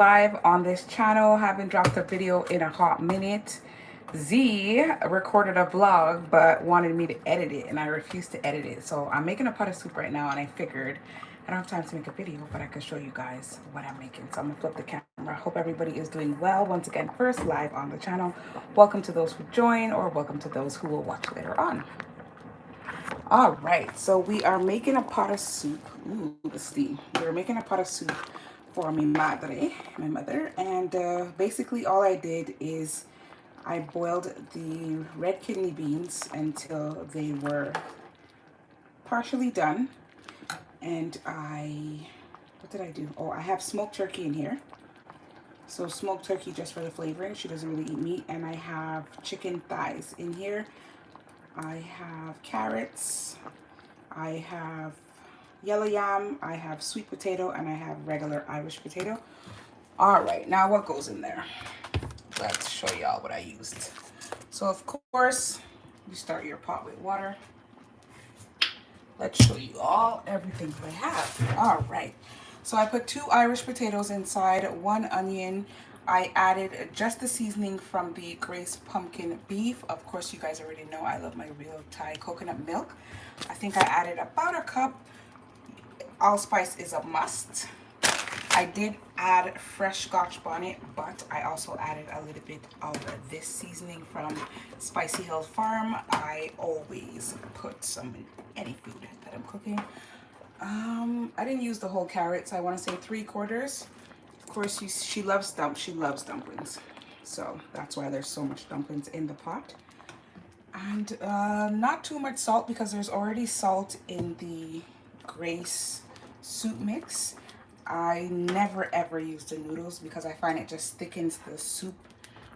live on this channel. Haven't dropped a video in a hot minute. Z recorded a vlog but wanted me to edit it and I refused to edit it. So I'm making a pot of soup right now and I figured I don't have time to make a video, but I can show you guys what I'm making. So I'm gonna flip the camera. Hope everybody is doing well. Once again, first live on the channel. Welcome to those who join or welcome to those who will watch later on. All right, so we are making a pot of soup. Ooh, the steam. We're making a pot of soup for mi madre, my mother, and basically all I did is I boiled the red kidney beans until they were partially done, and what did I do? Oh, I have smoked turkey in here. So smoked turkey just for the flavoring. She doesn't really eat meat, and I have chicken thighs in here. I have carrots, I have yellow yam, I have sweet potato, and I have regular Irish potato. All right, now what goes in there? Let's show y'all what I used. So of course, you start your pot with water. Let's show you everything that I have. All right, so I put 2 Irish potatoes inside, 1 onion. I added just the seasoning from the Grace pumpkin beef. Of course, you guys already know I love my real Thai coconut milk. I think I added about a cup. Allspice is a must. I did add fresh Scotch bonnet, but I also added a little bit of this seasoning from Spicy Hill Farm. I always put some in any food that I'm cooking. I didn't use the whole carrots. I want to say 3/4. Of course, she loves dumplings, so that's why there's so much dumplings in the pot. And not too much salt because there's already salt in the Grace soup mix. I never ever use the noodles because I find it just thickens the soup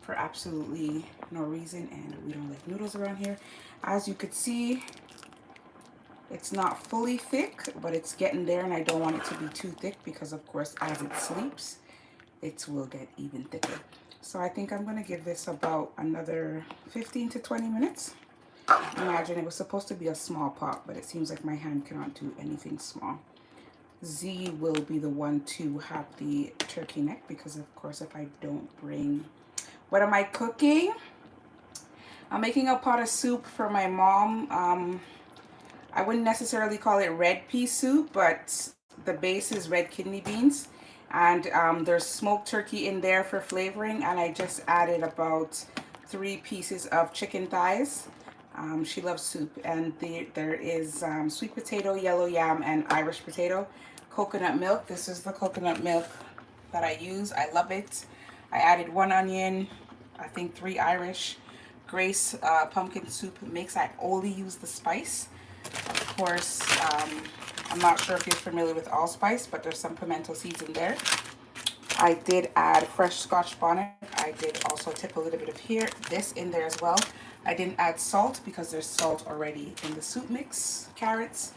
for absolutely no reason, and we don't like noodles around here. As you could see, it's not fully thick, but it's getting there, and I don't want it to be too thick because of course as it sleeps, it will get even thicker. So I think I'm gonna give this about another 15 to 20 minutes. Imagine it was supposed to be a small pot, but it seems like my hand cannot do anything small. Z will be the one to have the turkey neck because of course if I don't bring... What am I cooking? I'm making a pot of soup for my mom. I wouldn't necessarily call it red pea soup, but the base is red kidney beans. And there's smoked turkey in there for flavoring. And I just added about 3 pieces of chicken thighs. She loves soup. And there is sweet potato, yellow yam, and Irish potato. Coconut milk. This is the coconut milk that I use. I love it. I added 1 onion, I think 3 Irish. Grace pumpkin soup mix. I only use the spice. Of course, I'm not sure if you're familiar with allspice, but there's some pimento seeds in there. I did add fresh Scotch bonnet. I did also tip a little bit of this in there as well. I didn't add salt because there's salt already in the soup mix, carrots.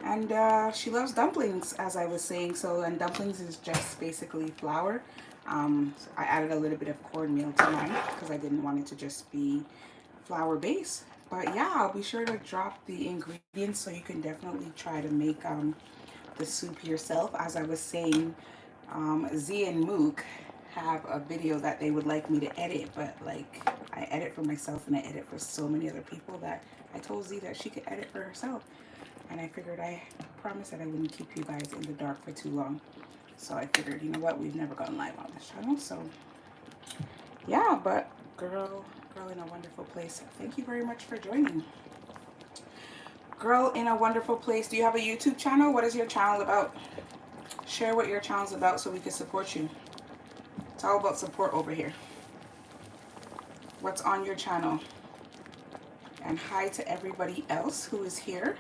And she loves dumplings, as I was saying. So, and dumplings is just basically flour. So I added a little bit of cornmeal to mine because I didn't want it to just be flour base. But yeah, I'll be sure to drop the ingredients so you can definitely try to make the soup yourself. As I was saying, Z and Mook have a video that they would like me to edit, but like I edit for myself and I edit for so many other people that I told Z that she could edit for herself. And I figured I promised that I wouldn't keep you guys in the dark for too long. So I figured, you know what, we've never gone live on this channel. So yeah, but girl in a wonderful place, thank you very much for joining. Girl in a wonderful place, do you have a YouTube channel? What is your channel about? Share what your channel's about so we can support you. It's all about support over here. What's on your channel? And hi to everybody else who is here.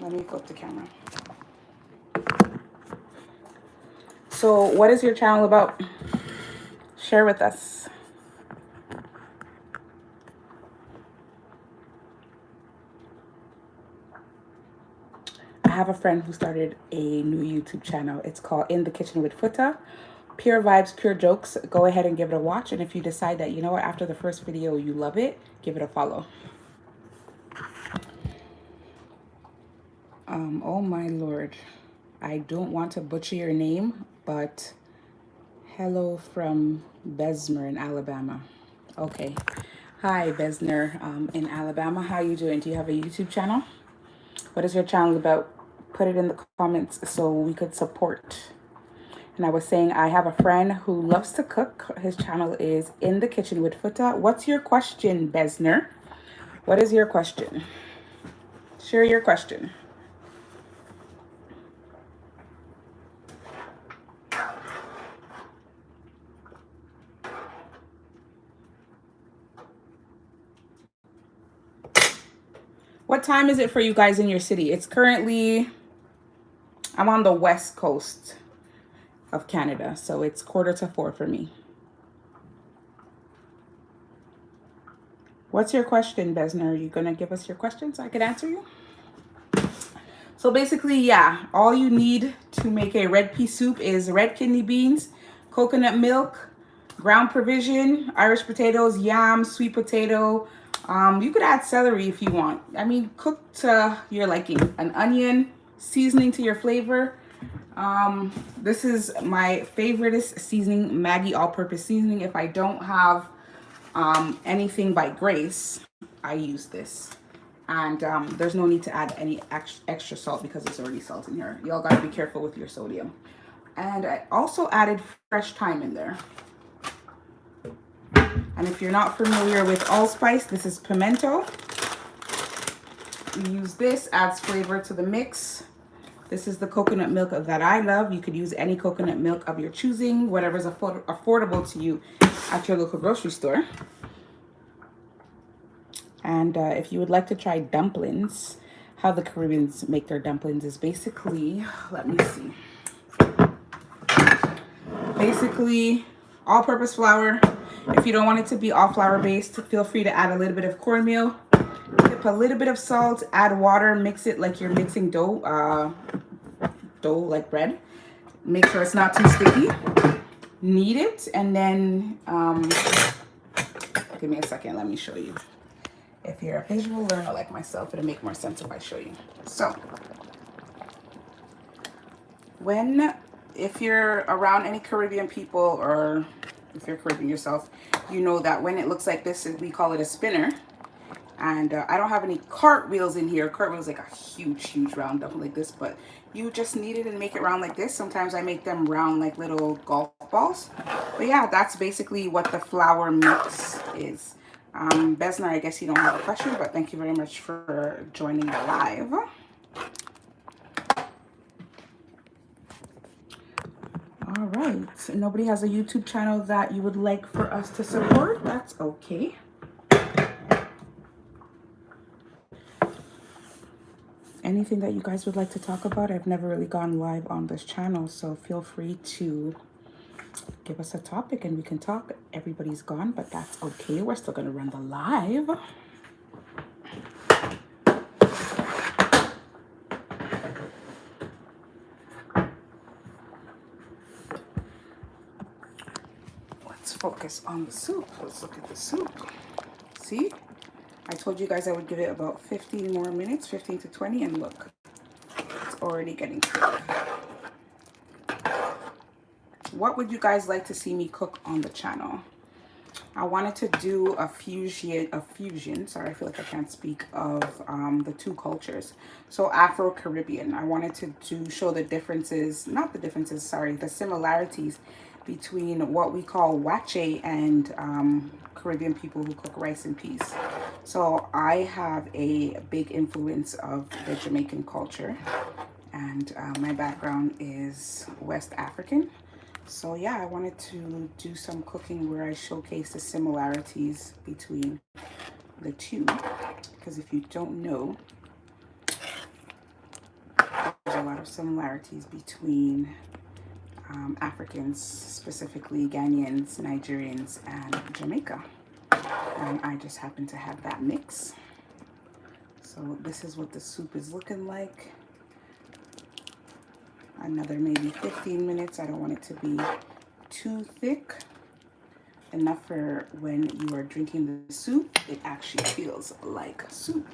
Let me flip the camera. So what is your channel about? Share with us. I have a friend who started a new YouTube channel. It's called In the Kitchen with Futa. Pure vibes, pure jokes. Go ahead and give it a watch. And if you decide that, you know what, after the first video you love it, give it a follow. Oh my Lord. I don't want to butcher your name. but hello from Besmer in Alabama. Okay. Hi, Besner in Alabama. How you doing? Do you have a YouTube channel? What is your channel about? Put it in the comments so we could support. And I was saying I have a friend who loves to cook. His channel is In the Kitchen with Futa. What's your question, Besner? What is your question? Share your question. What time is it for you guys in your city? It's currently, I'm on the west coast of Canada, so it's 3:45 for me. What's your question, Besner? Are you going to give us your question so I can answer you? So basically, yeah, all you need to make a red pea soup is red kidney beans, coconut milk, ground provision, Irish potatoes, yam, sweet potato. You could add celery if you want. I mean, cook to your liking. An onion, seasoning to your flavor. This is my favorite seasoning, Maggie all-purpose seasoning. If I don't have anything by Grace, I use this. And there's no need to add any extra salt because it's already salt in here. Y'all gotta be careful with your sodium. And I also added fresh thyme in there. And if you're not familiar with allspice, this is pimento. You use this, adds flavor to the mix. This is the coconut milk that I love. You could use any coconut milk of your choosing, whatever's affordable to you at your local grocery store. And if you would like to try dumplings, how the Caribbeans make their dumplings is basically, let me see. Basically, all-purpose flour. If you don't want it to be all flour-based, feel free to add a little bit of cornmeal. Dip a little bit of salt, add water, mix it like you're mixing dough, like bread. Make sure it's not too sticky. Knead it, and then, give me a second, let me show you. If you're a visual learner like myself, it'll make more sense if I show you. So, if you're around any Caribbean people, or if you're Caribbean yourself, you know that when it looks like this, we call it a spinner. And I don't have any cartwheels in here. Cartwheels like a huge round dumpling like this, but you just knead it and make it round like this. Sometimes I make them round like little golf balls. But yeah, that's basically what the flour mix is. Besner, I guess you don't have a question, but thank you very much for joining the live. All right. Nobody has a YouTube channel that you would like for us to support? That's okay. Anything that you guys would like to talk about? I've never really gone live on this channel, so feel free to give us a topic and we can talk. Everybody's gone, but that's okay. We're still going to run the live. Let's focus on the soup. Let's look at the soup. See? I told you guys I would give it about 15 more minutes, 15 to 20, and look, it's already getting cooked. What would you guys like to see me cook on the channel? I wanted to do a fusion, sorry, I feel like I can't speak, of the two cultures. So Afro-Caribbean, I wanted to show the differences, not the differences, sorry, the similarities between what we call wache and Caribbean people who cook rice and peas. So I have a big influence of the Jamaican culture, and my background is West African. So yeah, I wanted to do some cooking where I showcase the similarities between the two, because if you don't know, there's a lot of similarities between Africans, specifically Ghanaians, Nigerians, and Jamaica. And I just happen to have that mix. So this is what the soup is looking like. Another maybe 15 minutes. I don't want it to be too thick. Enough for when you are drinking the soup, it actually feels like soup.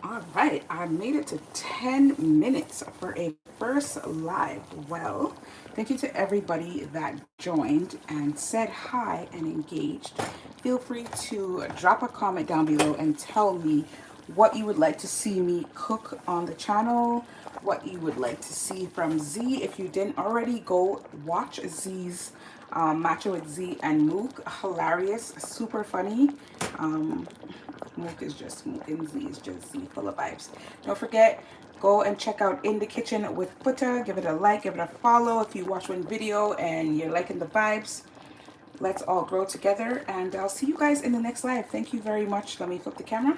All right, I made it to 10 minutes for a first live. Well, thank you to everybody that joined and said hi and engaged. Feel free to drop a comment down below and tell me what you would like to see me cook on the channel, what you would like to see from Z. If you didn't already, go watch Z's Matcha with Z and Mook. Hilarious, super funny. Mook is just Mook and Z is just Z, full of vibes. Don't forget, go and check out In the Kitchen with Putta. Give it a like, give it a follow if you watch one video and you're liking the vibes. Let's all grow together, and I'll see you guys in the next live. Thank you very much. Let me flip the camera.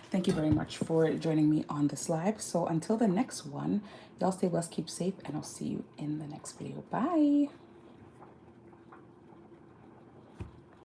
Thank you very much for joining me on this live. So until the next one, y'all stay blessed, keep safe, and I'll see you in the next video. Bye.